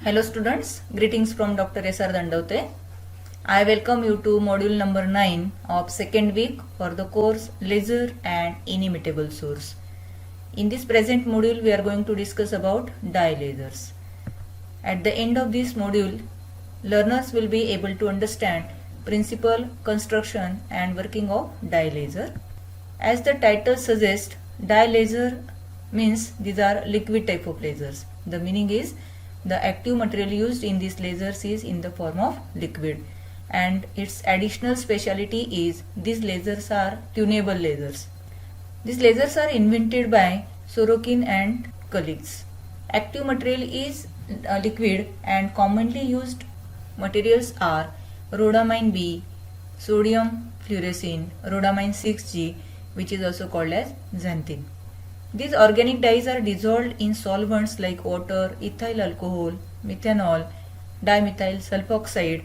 Hello students, greetings from Dr. S.R. Dandaute. I welcome you to module number 9 of second week for the course Laser and Inimitable Source. In this present module we are going to discuss about dye lasers. At the end of this module, learners will be able to understand principle, construction and working of dye laser. As the title suggests, dye laser means these are liquid type of lasers. The meaning is the active material used in these lasers is in the form of liquid, and its additional speciality is these lasers are tunable lasers. These lasers are invented by Sorokin and colleagues. Active material is liquid and commonly used materials are rhodamine B, sodium fluorescein, rhodamine 6G, which is also called as xanthine. These organic dyes are dissolved in solvents like water, ethyl alcohol, methanol, dimethyl sulfoxide.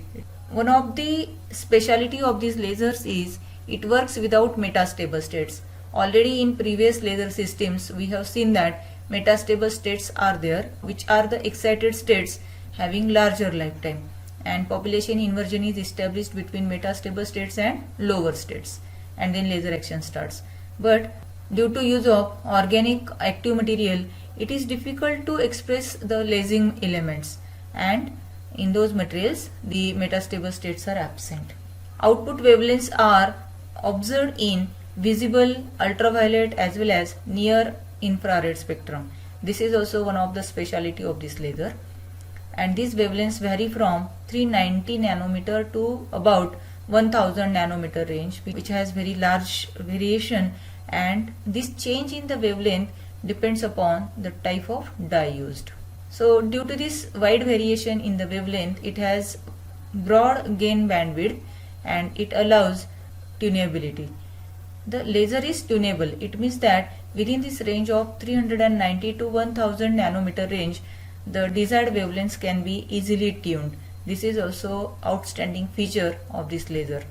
One of the speciality of these lasers is it works without metastable states. Already in previous laser systems we have seen that metastable states are there, which are the excited states having larger lifetime, and population inversion is established between metastable states and lower states, and then laser action starts. But due to use of organic active material, it is difficult to express the lasing elements, and in those materials the metastable states are absent. Output wavelengths are observed in visible, ultraviolet as well as near infrared spectrum. This is also one of the speciality of this laser, and these wavelengths vary from 390 nanometer to about 1000 nanometer range, which has very large variation, and this change in the wavelength depends upon the type of dye used. So due to this wide variation in the wavelength, it has broad gain bandwidth and it allows tunability. The laser is tunable. It means that within this range of 390 to 1000 nanometer range, the desired wavelengths can be easily tuned. This is also outstanding feature of this laser.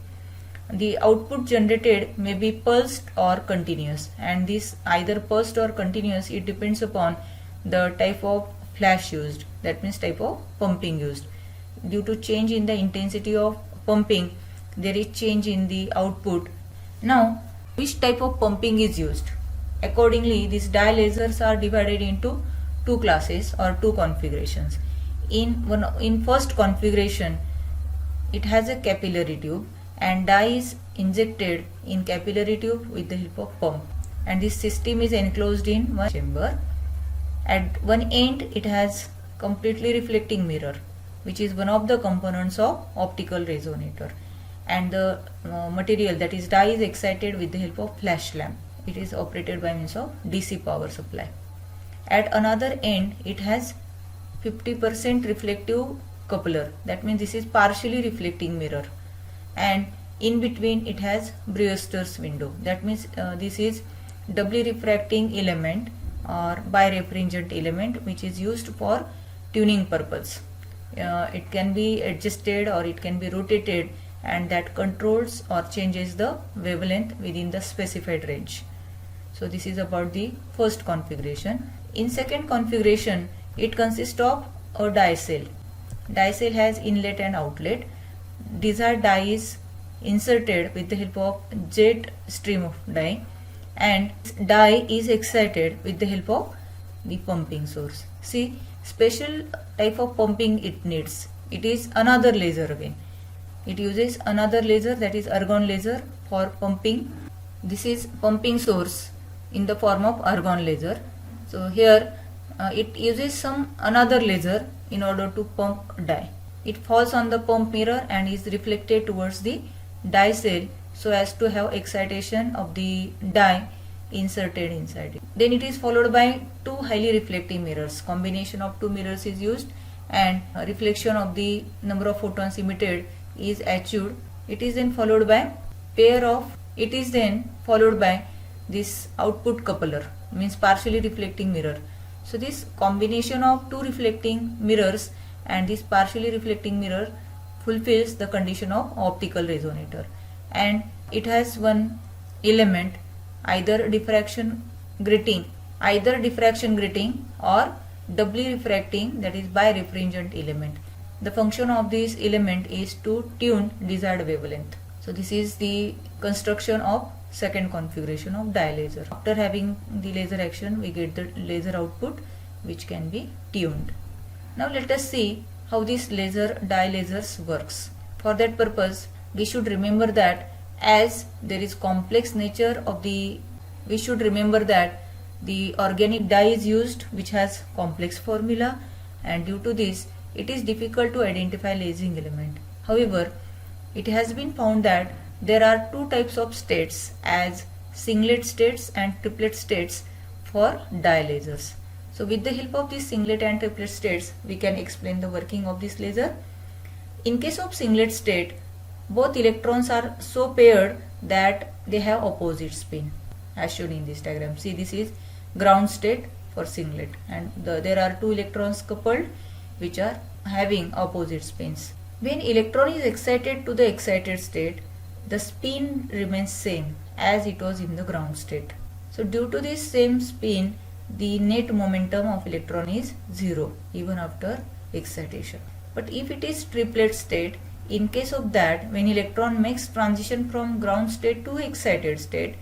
The output generated may be pulsed or continuous, and this either pulsed or continuous, it depends upon the type of flash used, that means type of pumping used. Due to change in the intensity of pumping, there is change in the output. Now, which type of pumping is used? Accordingly, these dye lasers are divided into two classes or two configurations. In first configuration, it has a capillary tube, and dye is injected in capillary tube with the help of pump, and this system is enclosed in one chamber. At one end it has completely reflecting mirror, which is one of the components of optical resonator, and the material, that is dye, is excited with the help of flash lamp. It is operated by means of DC power supply. At another end it has 50% reflective coupler, that means this is partially reflecting mirror, and in between it has Brewster's window, that means this is doubly refracting element or birefringent element, which is used for tuning purpose. It can be adjusted or it can be rotated, and that controls or changes the wavelength within the specified range. So this is about the first configuration. In second configuration, it consists of a dye cell. Dye cell has inlet and outlet. Desired dye is inserted with the help of jet stream of dye, and dye is excited with the help of the pumping source. See, special type of pumping it needs. It is another laser again. It uses another laser, that is argon laser, for pumping. This is pumping source in the form of argon laser. So here it uses some another laser in order to pump dye. It falls on the pump mirror and is reflected towards the dye cell so as to have excitation of the dye inserted inside it. Then it is followed by two highly reflecting mirrors. Combination of two mirrors is used, and reflection of the number of photons emitted is achieved. It is then followed by this output coupler, means partially reflecting mirror. So this combination of two reflecting mirrors and this partially reflecting mirror fulfills the condition of optical resonator, and it has one element, either diffraction grating or doubly refracting, that is birefringent element. The function of this element is to tune desired wavelength. So this is the construction of second configuration of dye laser. After having the laser action, we get the laser output which can be tuned. Now let us see how this dye lasers works. For that purpose, we should remember that as there is complex nature of the, we should remember that the organic dye is used which has complex formula, and due to this it is difficult to identify lasing element. However, it has been found that there are two types of states as singlet states and triplet states for dye lasers. So with the help of these singlet and triplet states, we can explain the working of this laser. In case of singlet state, both electrons are so paired that they have opposite spin as shown in this diagram. See, this is ground state for singlet, and there are two electrons coupled which are having opposite spins. When electron is excited to the excited state, the spin remains same as it was in the ground state. So due to this same spin, the net momentum of electron is 0 even after excitation. But if it is triplet state, in case of that, when electron makes transition from ground state to excited state,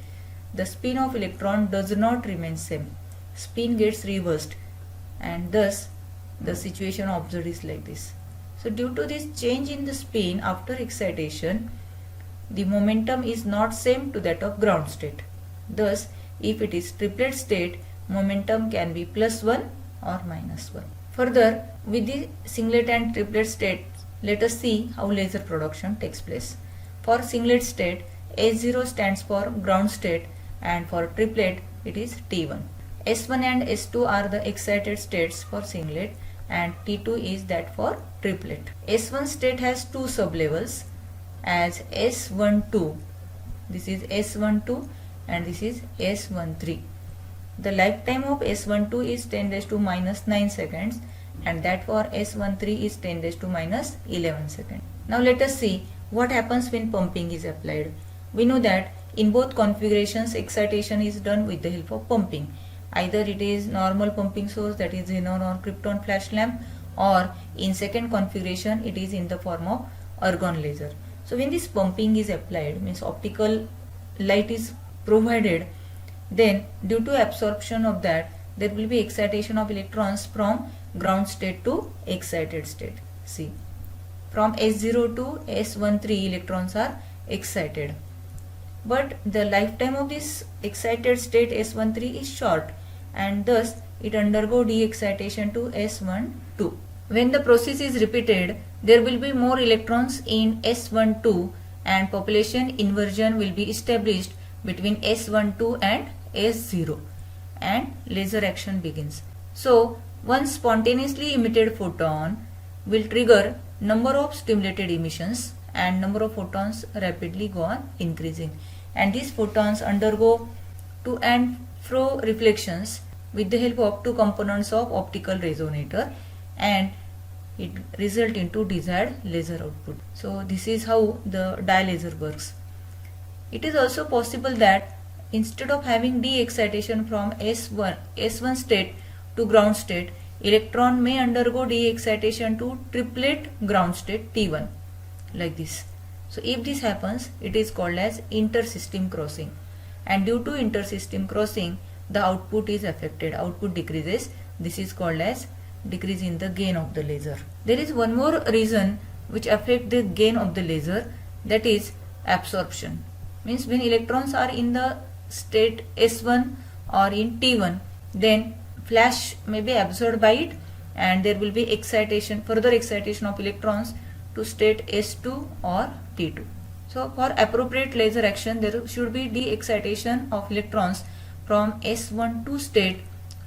the spin of electron does not remain same. Spin gets reversed, and thus the situation observed is like this. So due to this change in the spin after excitation, the momentum is not same to that of ground state. Thus, if it is triplet state, momentum can be +1 or -1. Further, with the singlet and triplet state, let us see how laser production takes place. For singlet state, S0 stands for ground state, and for triplet it is T1. S1 and S2 are the excited states for singlet, and T2 is that for triplet. S1 state has two sublevels as S12. This is S12 and this is S13. The lifetime of S12 is 10 raised to -9 seconds, and that for S13 is 10 raised to -11 seconds. Now let us see what happens when pumping is applied. We know that in both configurations excitation is done with the help of pumping. Either it is normal pumping source, that is xenon or krypton flash lamp, or in second configuration it is in the form of argon laser. So when this pumping is applied, means optical light is provided, then due to absorption of that, there will be excitation of electrons from ground state to excited state. See, from S0 to S13 electrons are excited, but the lifetime of this excited state S13 is short, and thus it undergo de-excitation to S12. When the process is repeated, there will be more electrons in S12 and population inversion will be established between S12 and S0, and laser action begins. So one spontaneously emitted photon will trigger number of stimulated emissions, and number of photons rapidly go on increasing, and these photons undergo to and fro reflections with the help of two components of optical resonator, and it result into desired laser output. So this is how the dye laser works. It is also possible that instead of having de-excitation from S1 state to ground state, electron may undergo de-excitation to triplet ground state T1, like this. So if this happens, it is called as inter-system crossing, and due to inter-system crossing, the output is affected, output decreases. This is called as decrease in the gain of the laser. There is one more reason which affect the gain of the laser, that is absorption. Means when electrons are in the state S1 or in T1, then flash may be absorbed by it, and there will be excitation, further excitation of electrons to state S2 or T2. So for appropriate laser action, there should be de-excitation of electrons from S12 state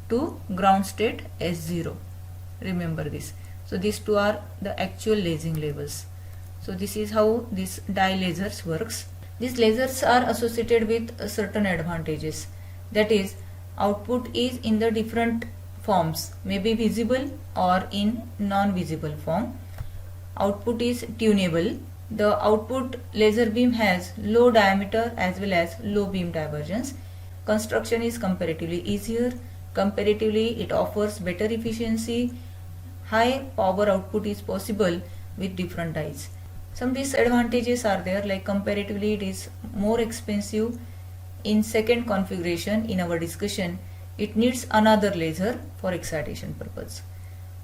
to ground state S0. Remember this. So these two are the actual lasing levels. So this is how this dye lasers works. These lasers are associated with certain advantages. That is, output is in the different forms, may be visible or in non-visible form. Output is tunable. The output laser beam has low diameter as well as low beam divergence. Construction is comparatively easier, Comparatively, it offers better efficiency. High power output is possible with different dyes. Some disadvantages are there, like comparatively it is more expensive. In second configuration in our discussion, it needs another laser for excitation purpose.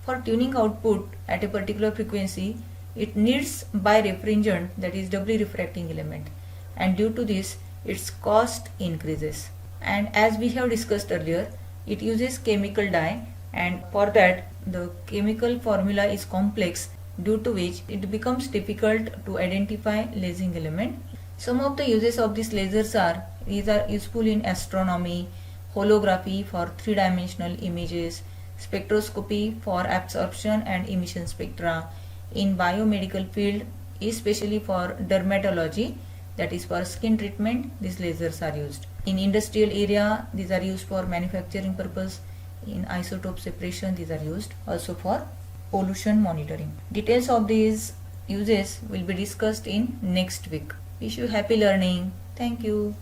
For tuning output at a particular frequency, it needs birefringent, that is doubly refracting element, and due to this its cost increases. And as we have discussed earlier, it uses chemical dye, and for that the chemical formula is complex, due to which it becomes difficult to identify lasing element. Some of the uses of these lasers are, these are useful in astronomy, holography for three-dimensional images, spectroscopy for absorption and emission spectra, in biomedical field, especially for dermatology, that is for skin treatment, these lasers are used. In industrial area, these are used for manufacturing purpose. In isotope separation, these are used also for pollution monitoring. Details of these uses will be discussed in next week. Wish you happy learning. Thank you.